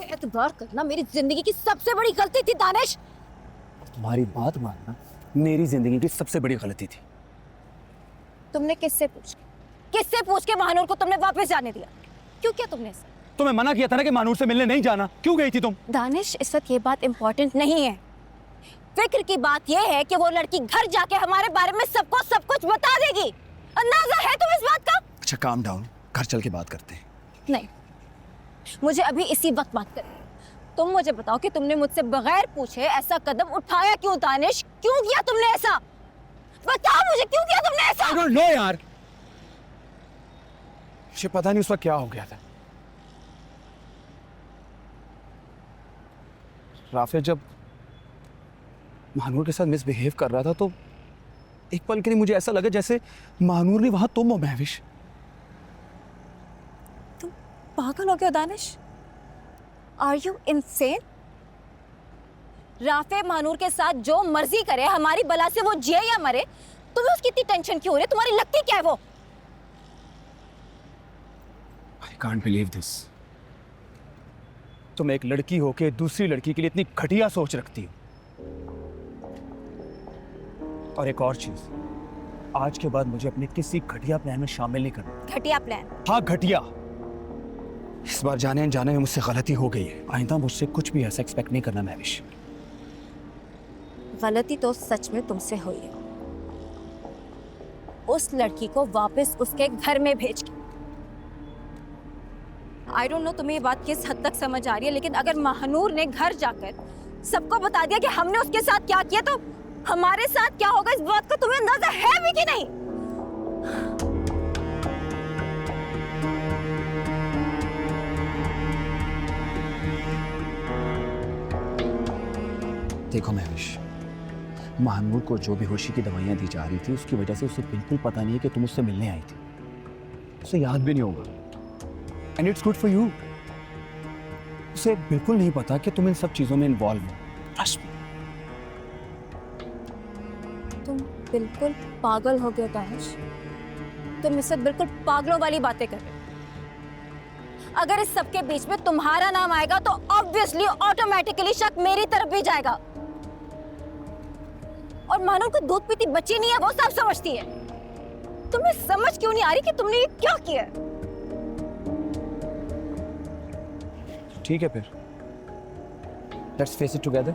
एतबार करना मेरी जिंदगी की सबसे बड़ी गलती थी दानिश। तुम्हारी बात मानना मेरी जिंदगी की सबसे बड़ी गलती थी। तुमने किससे पूछ के महानूर को तुमने वापस जाने दिया? क्यों किया तुमने ऐसा? तुम्हें मना किया था ना कि महानूर से मिलने नहीं जाना, क्यों गई थी तुम? दानिश, इस वक्त ये बात इंपॉर्टेंट नहीं है। फिक्र की बात यह है कि वो लड़की घर जाके हमारे बारे में सबको सब कुछ बता देगी। अंदाजा है तुम्हें इस बात का? अच्छा काम डाउन, घर चल के बात करते हैं। नहीं, मुझे अभी इसी वक्त बात करनी है। तुम मुझे बताओ कि तुमने मुझसे बगैर पूछे ऐसा कदम उठाया क्यों? दानिश, क्यों किया तुमने ऐसा? बताओ मुझे, क्यों किया तुमने ऐसा? I don't know यार, मुझे पता नहीं उस वक्त क्या हो गया था। राफे जब महानूर के साथ मिसबिहेव कर रहा था तो एक पल के लिए मुझे ऐसा लगा जैसे महानूर ने वहां तुम हो महविश। तुम पागल हो गए Danish? Are you insane? Rafay Mahnoor के साथ जो मर्जी करे, हमारी बला से वो जिए या मरे, तुम्हें उसकी इतनी टेंशन क्यों हो रही है? तुम्हारी लगती क्या है वो? I can't believe this। तुम एक लड़की होके दूसरी लड़की के लिए इतनी घटिया सोच रखती हो। और एक और चीज, आज के बाद मुझे अपने किसी घटिया प्लान में शामिल नहीं करना। घटिया प्लान? हाँ घटिया। इस बार जाने अनजाने में मुझसे गलती हो गई है, आइंदा मुझसे कुछ भी ऐसा एक्सपेक्ट नहीं करना महविश। गलती तो सच में तुमसे हुई है। उस लड़की को वापस उसके घर में भेज के। आई डोंट नो तुम्हें ये बात किस हद तक समझ आ रही है, लेकिन अगर महानूर ने घर जाकर सबको बता दिया कि हमने उसके साथ क्या किया, तो हमारे साथ क्या होगा इस बात का तुम्हें अंदाजा है भी कि नहीं? देखो महविश, महानूर को जो बेहोशी की दवाइयां दी जा रही थी उसकी वजह से उसे बिल्कुल पता नहीं है कि तुम उससे मिलने आई थी। उसे याद भी नहीं होगा। And it's good for you. उसे बिल्कुल नहीं पता कि तुम इन सब चीजों में इन्वॉल्व हो। Trust me. तुम बिल्कुल पागल हो गए दानिश। तुम इस वक्त बिल्कुल पागलों वाली बातें कर रहे हो। अगर इस सबके बीच में तुम्हारा नाम आएगा तो ऑब्वियसली ऑटोमेटिकली शक मेरी तरफ भी जाएगा। और मानो को दूध पीती बच्ची नहीं है, वो सब समझती है। तुम्हें समझ क्यों नहीं आ रही कि तुमने ये क्या किया? ठीक है फिर, लेट्स फेस इट टुगेदर।